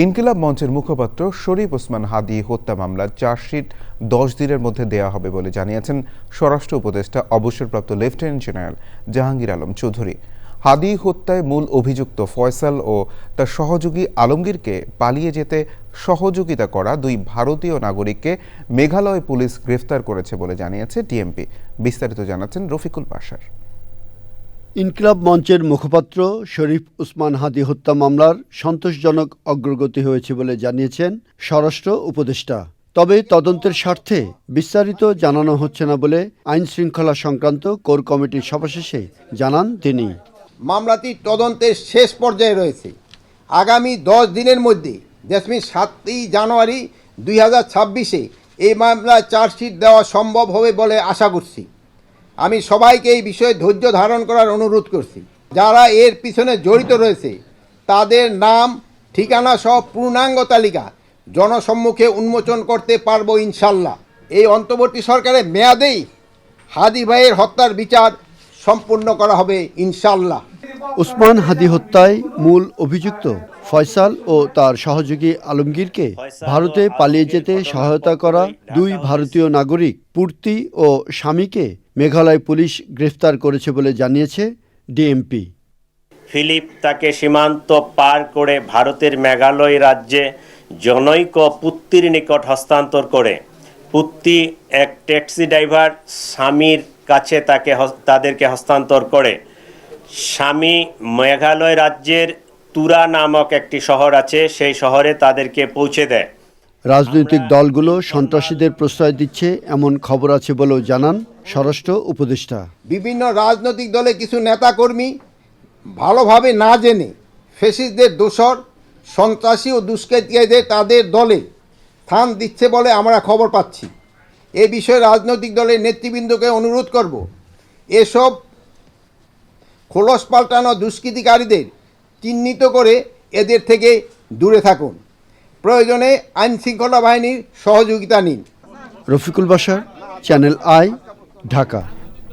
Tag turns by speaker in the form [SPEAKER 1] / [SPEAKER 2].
[SPEAKER 1] ইনকিলাব মঞ্চের মুখপাত্র শরীফ ওসমান হাদী হত্যা মামলার চার্জশিট ১০ দিনের মধ্যে দেয়া হবে বলে জানিয়েছেন স্বরাষ্ট্র উপদেষ্টা অবসরপ্রাপ্ত লেফটেন্যান্ট জেনারেল জাহাঙ্গীর আলম চৌধুরী। হাদী হত্যায় মূল অভিযুক্ত ফয়সাল ও তার সহযোগী আলমগীরকে পালিয়ে যেতে সহযোগিতা করা ২ ভারতীয় নাগরিককে মেঘালয় পুলিশ গ্রেফতার করেছে বলে জানিয়েছে ডিএমপি। বিস্তারিত জানাচ্ছেন রফিকুল পাশার।
[SPEAKER 2] ইনকিলাব মঞ্চের মুখপাত্র শরীফ ওসমান হাদী হত্যা মামলার সন্তোষজনক অগ্রগতি হয়েছে বলে জানিয়েছেন স্বরাষ্ট্র উপদেষ্টা। তবে তদন্তের স্বার্থে বিস্তারিত জানানো হচ্ছে না বলে আইন শৃঙ্খলা সংক্রান্ত কোর কমিটির সভা শেষে জানান তিনি।
[SPEAKER 3] মামলাটি তদন্তের শেষ পর্যায়ে রয়েছে। আগামী 10 দিনের মধ্যে 7ই জানুয়ারি 2026 এই মামলায় চার্জশিট দেওয়া সম্ভব হবে বলে আশা করছি। আমি সবাইকে এই বিষয়ে ধৈর্য ধারণ করার অনুরোধ করছি। যারা এর পিছনে জড়িত রয়েছে তাদের নাম, ঠিকানা সহ পূর্ণাঙ্গ তালিকা জনসম্মুখে উন্মোচন করতে পারবো ইনশাল্লাহ। এই অন্তর্বর্তী সরকারের মেয়াদেই হাদী ভাইয়ের হত্যার বিচার সম্পূর্ণ করা হবে ইনশাল্লাহ।
[SPEAKER 2] ওসমান হাদী হত্যায় মূল অভিযুক্ত ফয়সাল ও তার সহযোগী আলমগীরকে ভারতে পালিয়ে যেতে সহায়তা করা 2 ভারতীয় নাগরিক পূর্তি ও স্বামীকে মেঘালয় পুলিশ গ্রেফতার করেছে বলে জানিয়েছে ডিএমপি।
[SPEAKER 4] ফিলিপ তাকে সীমান্ত পার করে ভারতের মেঘালয় রাজ্যে জনৈক পুত্তির নিকট হস্তান্তর করে পুত্তি এক ট্যাক্সি ড্রাইভার স্বামীর কাছে তাদেরকে হস্তান্তর করে। স্বামী মেঘালয় রাজ্যের তুরা নামক একটি শহর আছে, সেই শহরে তাদেরকে পৌঁছে দেয়।
[SPEAKER 2] রাজনৈতিক দলগুলো সন্ত্রাসীদের প্রশ্রয় দিচ্ছে এমন খবর আছে বলেও জানান স্বরাষ্ট্র উপদেষ্টা।
[SPEAKER 3] বিভিন্ন রাজনৈতিক দলে কিছু নেতাকর্মী ভালোভাবে না জেনে ফ্যাসিস্টদের দোসর, সন্ত্রাসী ও দুষ্কৃতিকারীদের তাদের দলে স্থান দিচ্ছে বলে আমরা খবর পাচ্ছি। এ বিষয়ে রাজনৈতিক দলের নেতৃবৃন্দকে অনুরোধ করব, এসব খোলস পাল্টানো দুষ্কৃতিকারীদের চিহ্নিত করে এদের থেকে দূরে থাকুন। প্রয়োজনে আইন শৃঙ্খলা বাহিনীর সহযোগিতা নিন।
[SPEAKER 2] রফিকুল পাশার, চ্যানেল আই, ঢাকা।